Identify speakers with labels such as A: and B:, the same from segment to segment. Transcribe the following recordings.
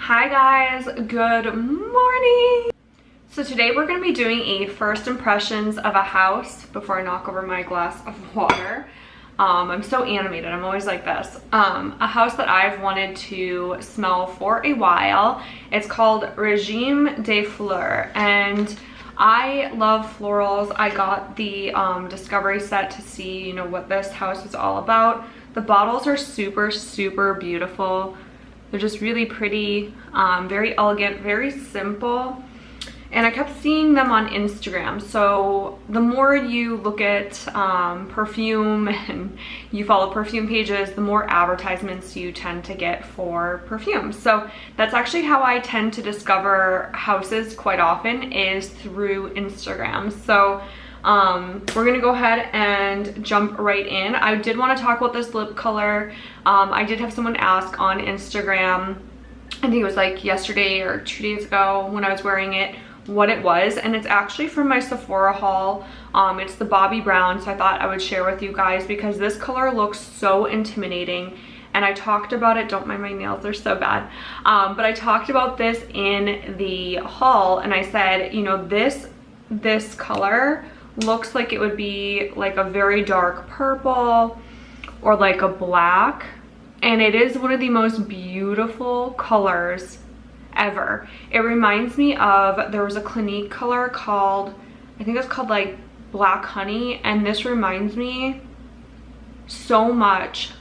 A: Hi guys, good morning. So today we're going to be doing a first impressions of a house before I knock over my glass of water. I'm so animated, I'm always like this. A house that I've wanted to smell for a while. It's called Regime des Fleurs, and I love florals. I got the discovery set to see, you know, what this house is all about. The bottles are super beautiful. They're just really pretty, very elegant, very simple. And I kept seeing them on Instagram. So the more you look at perfume and you follow perfume pages, the more advertisements you tend to get for perfume. So that's actually how I tend to discover houses quite often, is through Instagram. So we're gonna go ahead and jump right in. I did want to talk about this lip color. I did have someone ask on Instagram, I think it was like yesterday or 2 days ago when I was wearing it, what it was, and it's actually from my Sephora haul. It's the Bobbi Brown, so I thought I would share with you guys because this color looks so intimidating. And I talked about it, don't mind my nails, they're so bad. But I talked about this in the haul, and I said, you know, this color looks like it would be like a very dark purple or like a black, and it is one of the most beautiful colors ever. It reminds me of, there was a Clinique color called, I think it's called like Black Honey, and this reminds me so much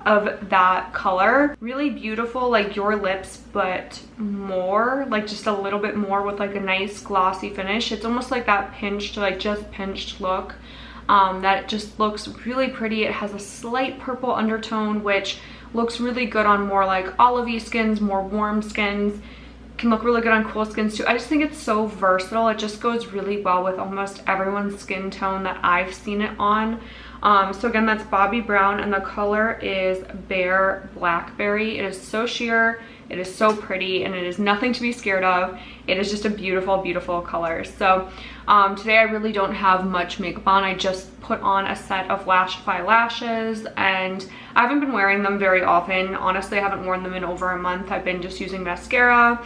A: of that color. Really beautiful, like Your Lips, but more, like just a little bit more with like a nice glossy finish. It's almost like that pinched, like just pinched look. That just looks really pretty. It has a slight purple undertone, which looks really good on more like olivey skins, more warm skins. Can look really good on cool skins too. I just think it's so versatile. It just goes really well with almost everyone's skin tone that I've seen it on. So again, that's Bobbi Brown, and the color is Bare Blackberry. It is so sheer, it is so pretty, and it is nothing to be scared of. It is just a beautiful color. So today I really don't have much makeup on. I just put on a set of Lashify lashes, and I haven't been wearing them very often. Honestly, I haven't worn them in over a month. I've been just using mascara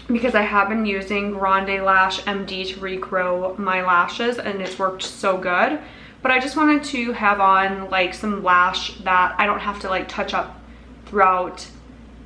A: because I have been using Grande Lash MD to regrow my lashes, and it's worked so good. But I just wanted to have on like some lash that I don't have to like touch up throughout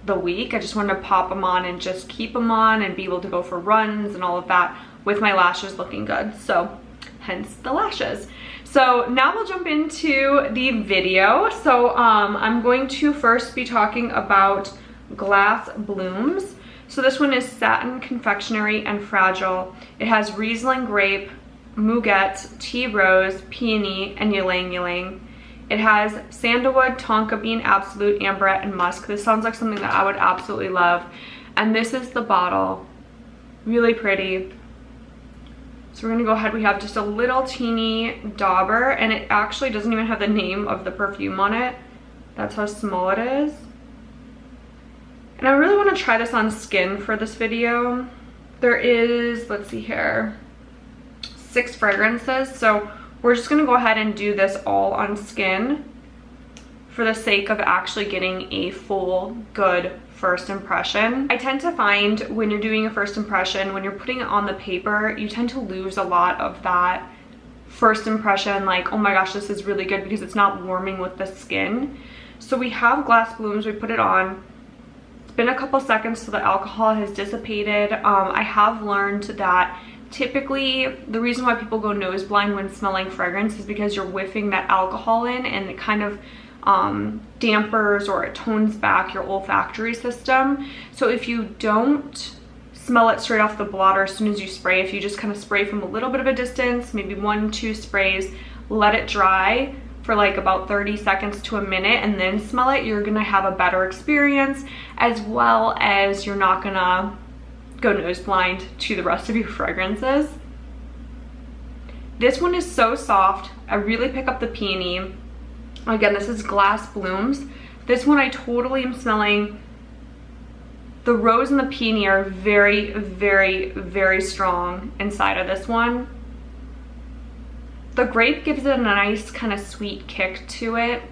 A: the week. I just wanted to pop them on and just keep them on and be able to go for runs and all of that with my lashes looking good. So hence the lashes. So now we'll jump into the video. So I'm going to first be talking about Glass Blooms. So this one is Satin Confectionery and Fragile. It has Riesling Grape, Muguet, Tea Rose, Peony, and Ylang Ylang. It has Sandalwood, Tonka Bean, Absolute, Amberette, and Musk. This sounds like something that I would absolutely love. And this is the bottle. Really pretty. So we're gonna go ahead, we have just a little teeny dauber, and it actually doesn't even have the name of the perfume on it. That's how small it is. And I really wanna try this on skin for this video. There is, let's see here, 6 fragrances, so we're just gonna go ahead and do this all on skin for the sake of actually getting a full good first impression. I tend to find when you're doing a first impression, when you're putting it on the paper, you tend to lose a lot of that first impression, like, oh my gosh, this is really good, because it's not warming with the skin. So we have Glass Blooms, we put it on. It's been a couple seconds so the alcohol has dissipated. I have learned that typically the reason why people go nose blind when smelling fragrance is because you're whiffing that alcohol in, and it kind of dampers or it tones back your olfactory system. So if you don't smell it straight off the blotter as soon as you spray, if you just kind of spray from a little bit of a distance, maybe 1-2 sprays, let it dry for like about 30 seconds to a minute, and then smell it, you're gonna have a better experience, as well as you're not gonna go nose blind to the rest of your fragrances. This one is so soft. I really pick up the peony. Again, this is Glass Blooms. This one I totally am smelling. The rose and the peony are very strong inside of this one. The grape gives it a nice kind of sweet kick to it.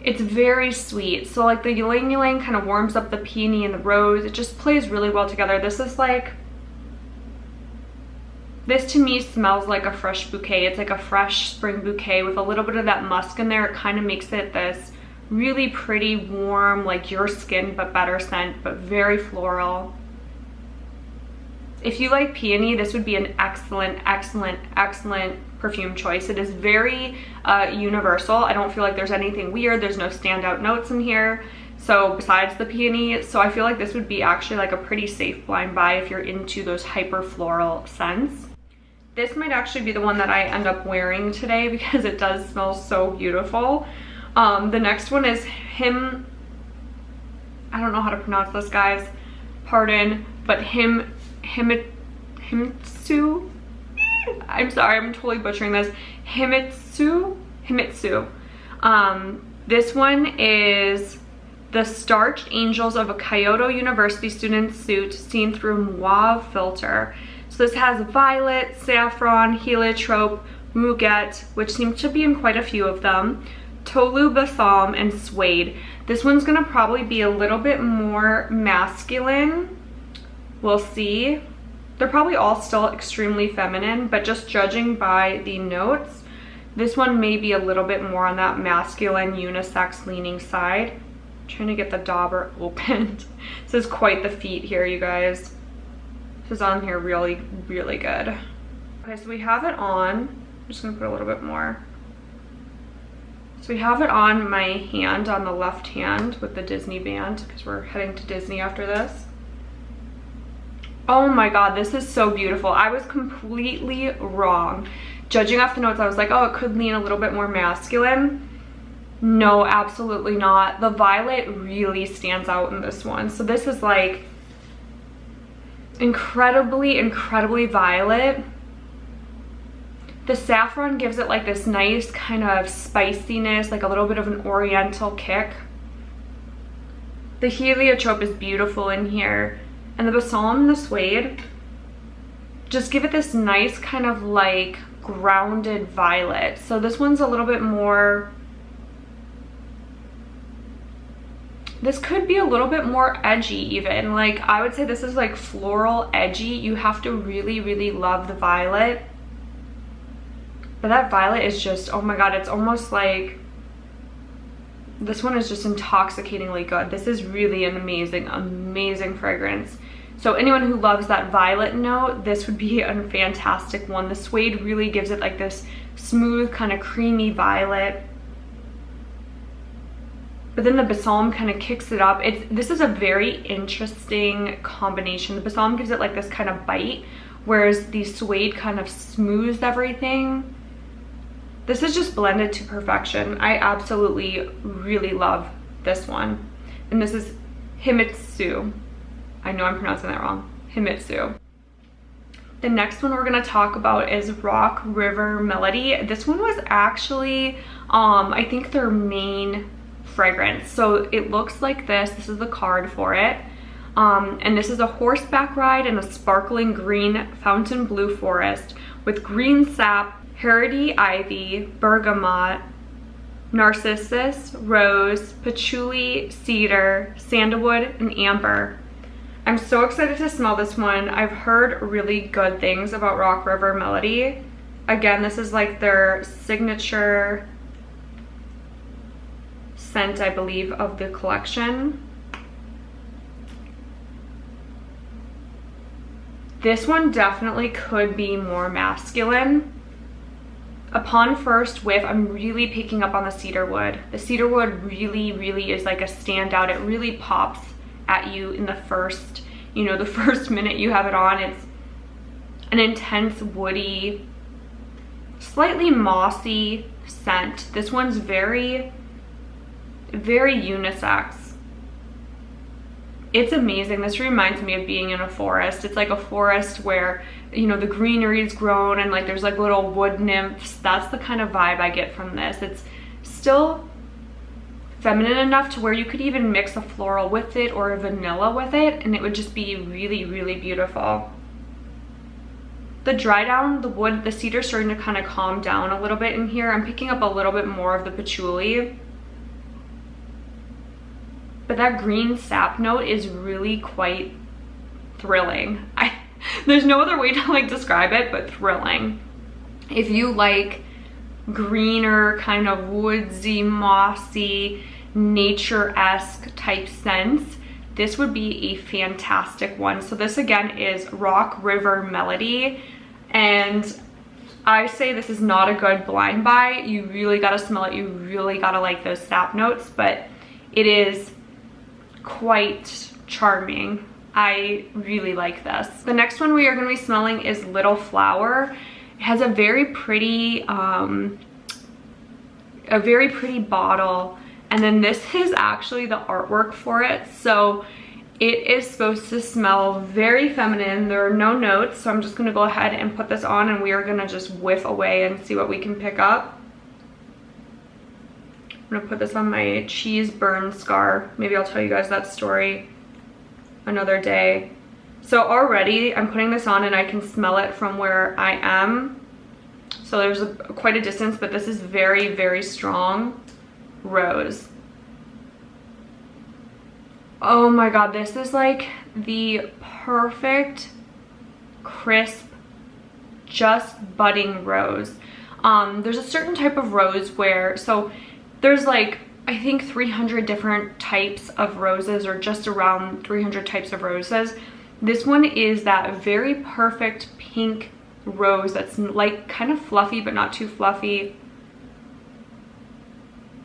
A: It's very sweet. So like the ylang ylang kind of warms up the peony and the rose. It just plays really well together. This is like, this to me smells like a fresh bouquet. It's like a fresh spring bouquet with a little bit of that musk in there. It kind of makes it this really pretty, warm, like your skin but better scent, but very floral. If you like peony, this would be an excellent, excellent, excellent perfume choice. It is very universal. I don't feel like there's anything weird. There's no standout notes in here. So besides the peony, so I feel like this would be actually like a pretty safe blind buy if you're into those hyper floral scents. This might actually be the one that I end up wearing today because it does smell so beautiful. The next one is I don't know how to pronounce this, guys. Pardon, but Himitsu. I'm sorry, I'm totally butchering this. Himitsu. This one is the Starched Angels of a Kyoto University Student Suit seen through Mauve filter. So this has violet, saffron, heliotrope, muguet, which seems to be in quite a few of them, tolu balsam, and suede. This one's gonna probably be a little bit more masculine. We'll see. They're probably all still extremely feminine, but just judging by the notes, this one may be a little bit more on that masculine unisex leaning side. I'm trying to get the dauber opened. This is quite the feat here, you guys. This is on here really, really good. Okay, so we have it on. I'm just gonna put a little bit more. So we have it on my hand, on the left hand with the Disney band, because we're heading to Disney after this. Oh my god, this is so beautiful. I was completely wrong. Judging off the notes, I was like, oh, it could lean a little bit more masculine. No, absolutely not. The violet really stands out in this one. So this is like incredibly, incredibly violet. The saffron gives it like this nice kind of spiciness, like a little bit of an oriental kick. The heliotrope is beautiful in here. And the balsam and the suede just give it this nice kind of like grounded violet. So this one's a little bit more, this could be a little bit more edgy even. Like I would say this is like floral edgy. You have to really, really love the violet. But that violet is just, oh my god, it's almost like, this one is just intoxicatingly good. This is really an amazing, amazing fragrance. So anyone who loves that violet note, this would be a fantastic one. The suede really gives it like this smooth, kind of creamy violet. But then the balsam kind of kicks it up. This is a very interesting combination. The balsam gives it like this kind of bite, whereas the suede kind of smooths everything. This is just blended to perfection. I absolutely really love this one. And this is Himitsu. I know I'm pronouncing that wrong. Himitsu. The next one we're gonna talk about is Rock River Melody. This one was actually, I think their main fragrance. So it looks like this. This is the card for it. And this is a horseback ride in a sparkling green fountain blue forest with green sap, hardy ivy, bergamot, narcissus, rose, patchouli, cedar, sandalwood, and amber. I'm so excited to smell this one. I've heard really good things about Rock River Melody. Again, this is like their signature scent, I believe, of the collection. This one definitely could be more masculine. Upon first whiff, I'm really picking up on the cedar wood. The cedar wood really, really is like a standout. It really pops at you in the first, the first minute you have it on. It's an intense woody, slightly mossy scent. This one's very, very unisex. It's amazing. This reminds me of being in a forest. It's like a forest where, the greenery's grown and like there's like little wood nymphs. That's the kind of vibe I get from this. It's still feminine enough to where you could even mix a floral with it or a vanilla with it and it would just be really, really beautiful. The dry down, the wood, the cedar's starting to kind of calm down a little bit in here. I'm picking up a little bit more of the patchouli. but that green sap note is really quite thrilling. There's no other way to like describe it but thrilling. If you like greener, kind of woodsy, mossy, nature-esque type scents, this would be a fantastic one. So this again is Rock River Melody, and I say this is not a good blind buy. You really gotta smell it, you really gotta like those sap notes, but it is quite charming. I really like this. The next one we are gonna be smelling is Little Flower. It has a very pretty bottle, and then this is actually the artwork for it. So it is supposed to smell very feminine. There are no notes, so I'm just gonna go ahead and put this on, and we are gonna just whiff away and see what we can pick up. I'm gonna put this on my cheese burn scar. Maybe I'll tell you guys that story another day. So already I'm putting this on and I can smell it from where I am. So there's quite a distance, but this is very, very strong rose. Oh my god, this is like the perfect, crisp, just budding rose. There's a certain type of rose where, so there's like, I think 300 different types of roses, or just around 300 types of roses. This one is that very perfect pink rose that's like kind of fluffy but not too fluffy.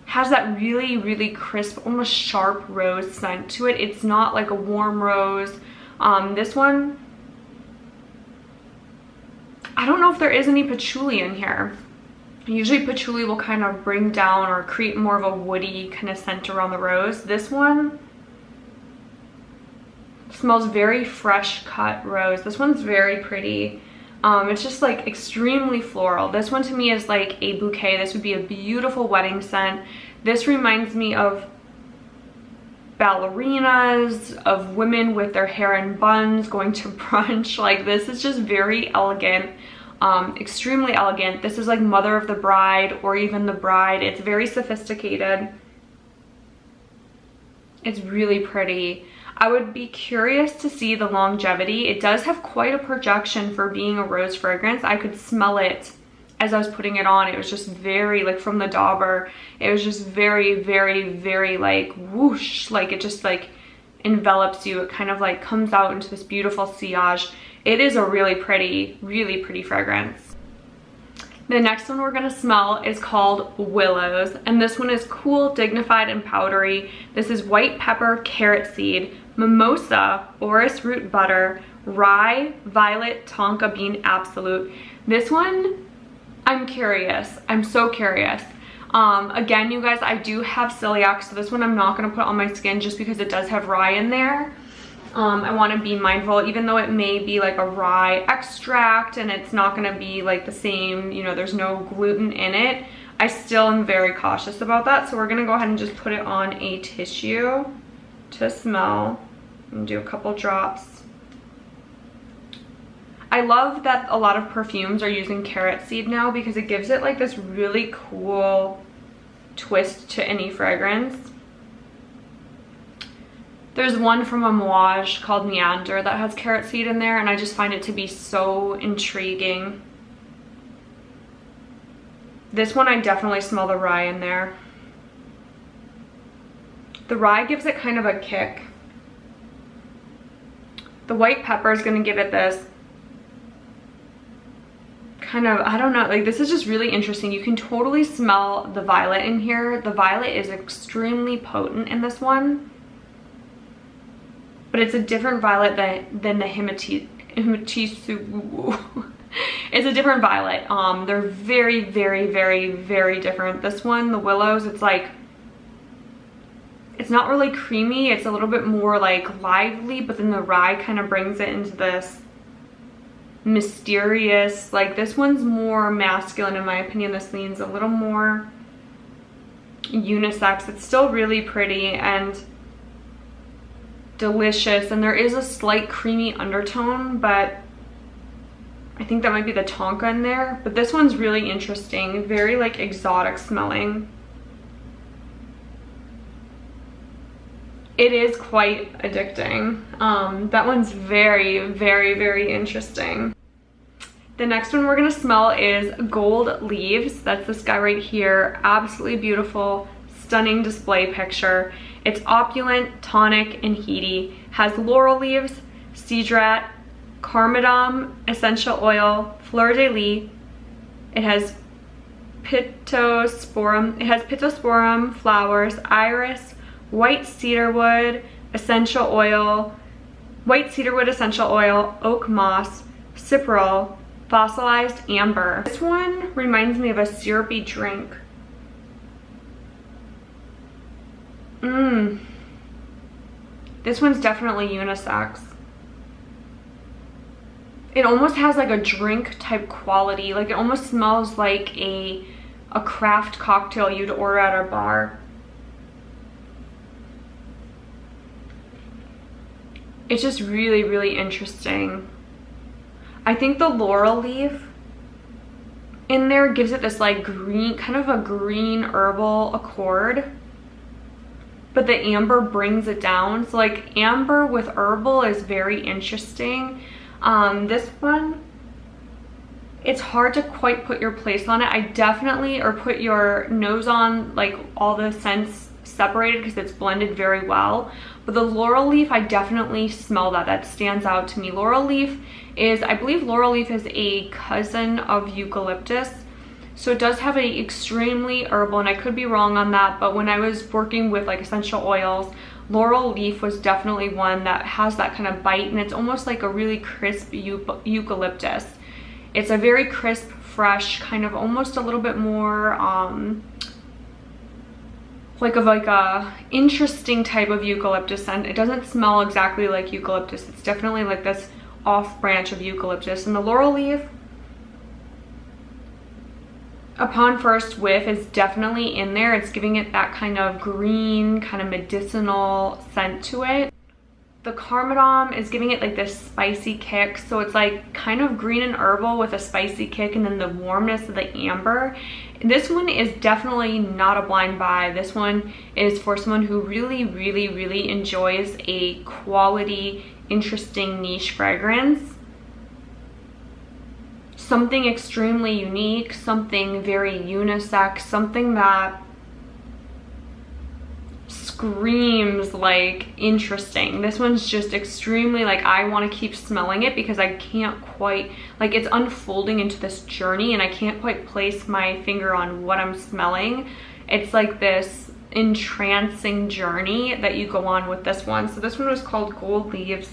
A: Has that really, really crisp, almost sharp rose scent to it. It's not like a warm rose. This one, I don't know if there is any patchouli in here. Usually patchouli will kind of bring down or create more of a woody kind of scent around the rose. This one smells very fresh cut rose. This one's very pretty. It's just like extremely floral. This one to me is like a bouquet. This would be a beautiful wedding scent. This reminds me of ballerinas, of women with their hair in buns going to brunch. Like, this is just very elegant, extremely elegant. This is like mother of the bride or even the bride. It's very sophisticated. It's really pretty. I would be curious to see the longevity. It does have quite a projection for being a rose fragrance. I could smell it as I was putting it on. It was just very, like from the dauber, it was just very, very, very like whoosh, like it just like envelops you. It kind of like comes out into this beautiful sillage. It is a really pretty fragrance. The next one we're gonna smell is called Willows, and this one is cool, dignified, and powdery. This is white pepper, carrot seed, mimosa, orris root butter, rye, violet, tonka bean absolute. This one, I'm curious. I'm so curious. Again, you guys, I do have celiac, so this one I'm not gonna put on my skin just because it does have rye in there. I want to be mindful, even though it may be like a rye extract and it's not going to be like the same, you know, there's no gluten in it. I still am very cautious about that. So we're going to go ahead and just put it on a tissue to smell and do a couple drops. I love that a lot of perfumes are using carrot seed now because it gives it like this really cool twist to any fragrance. There's one from Amouage called Meander that has carrot seed in there, and I just find it to be so intriguing. This one, I definitely smell the rye in there. The rye gives it kind of a kick. The white pepper is going to give it this kind of, I don't know, like this is just really interesting. You can totally smell the violet in here. The violet is extremely potent in this one. But it's a different violet than the Himatisu. It's a different violet. They're very, very, very, very different. This one, the Willows, it's like, it's not really creamy. It's a little bit more like lively, but then the rye kind of brings it into this mysterious, like this one's more masculine in my opinion. This leans a little more unisex. It's still really pretty and delicious, and there is a slight creamy undertone, but I think that might be the tonka in there. But this one's really interesting, very like exotic smelling. It is quite addicting. That one's very, very, very interesting. The next one we're gonna smell is Gold Leaves. That's this guy right here. Absolutely beautiful, stunning display picture. It's opulent, tonic, and heaty. Has laurel leaves, cedrat, cardamom, essential oil, fleur de lis. It has pittosporum flowers, iris, white cedarwood essential oil, oak moss, cypriol, fossilized amber. This one reminds me of a syrupy drink. This one's definitely unisex. It almost has like a drink type quality. Like it almost smells like a craft cocktail you'd order at a bar. It's just really, really interesting. I think the laurel leaf in there gives it this like green, kind of a green herbal accord. But the amber brings it down. So like amber with herbal is very interesting. This one, it's hard to quite put your place on it. I definitely, or put your nose on like all the scents separated because it's blended very well. But the laurel leaf, I definitely smell that. That stands out to me. Laurel leaf is, I believe laurel leaf is a cousin of eucalyptus. So it does have a extremely herbal, and I could be wrong on that, but when I was working with like essential oils, laurel leaf was definitely one that has that kind of bite, and it's almost like a really crisp eucalyptus. It's a very crisp, fresh, kind of almost a little bit more like a interesting type of eucalyptus scent. It doesn't smell exactly like eucalyptus. It's definitely like this off branch of eucalyptus. And the laurel leaf, upon first whiff, is definitely in there. It's giving it that kind of green, kind of medicinal scent to it. The cardamom is giving it like this spicy kick. So it's like kind of green and herbal with a spicy kick, and then the warmness of the amber. This one is definitely not a blind buy. This one is for someone who really, really, really enjoys a quality, interesting niche fragrance. Something extremely unique, something very unisex, something that screams like interesting. This one's just extremely like, I want to keep smelling it because I can't quite, like, it's unfolding into this journey and I can't quite place my finger on what I'm smelling. It's like this entrancing journey that you go on with this one. So this one was called Gold Leaves.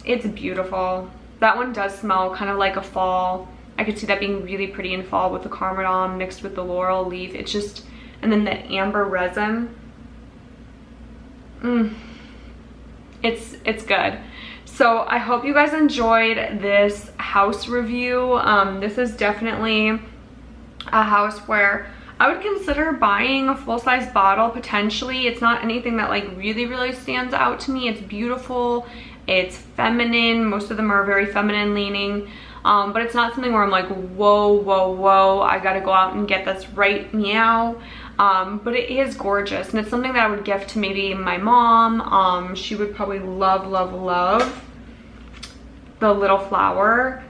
A: It's beautiful. That one does smell kind of like a fall. I could see that being really pretty in fall with the cardamom mixed with the laurel leaf. It's just, and then the amber resin. It's good. So I hope you guys enjoyed this house review. This is definitely a house where I would consider buying a full-size bottle potentially. It's not anything that like really stands out to me. It's beautiful. It's feminine. Most of them are very feminine leaning. But it's not something where I'm like, whoa, I gotta go out and get this right meow. But it is gorgeous, and it's something that I would gift to maybe my mom. She would probably love the little flower.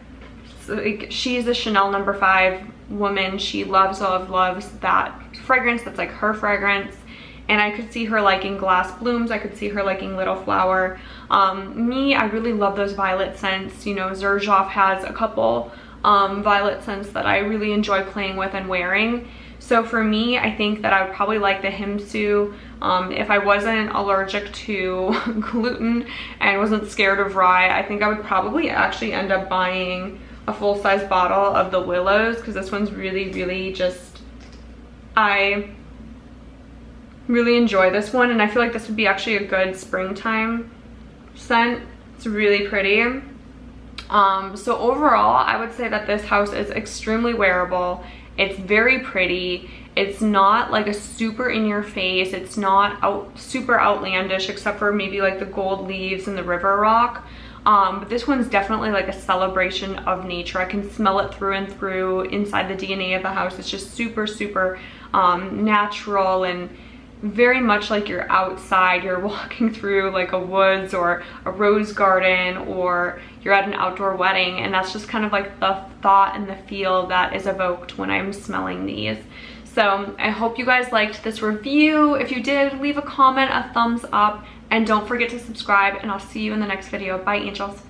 A: So, like, she's a Chanel No. 5 woman. She loves that fragrance. That's like her fragrance. And I could see her liking glass blooms. I could see her liking little flower. Me, I really love those violet scents. You know, Xerjoff has a couple violet scents that I really enjoy playing with and wearing. So for me, I think that I would probably like the Himsu. If I wasn't allergic to gluten and wasn't scared of rye, I think I would probably actually end up buying a full-size bottle of the Willows, because this one's really just, I really enjoy this one, and I feel like this would be actually a good springtime scent. It's really pretty. So overall, I would say that this house is extremely wearable. It's very pretty. It's not like a super in your face. It's not super outlandish, except for maybe like the gold leaves and the river rock. But this one's definitely like a celebration of nature. I can smell it through and through inside the DNA of the house. It's just super natural, and very much like you're outside, you're walking through like a woods or a rose garden, or you're at an outdoor wedding, and that's just kind of like the thought and the feel that is evoked when I'm smelling these. So I hope you guys liked this review. If you did, leave a comment, a thumbs up, and don't forget to subscribe, and I'll see you in the next video. Bye, angels.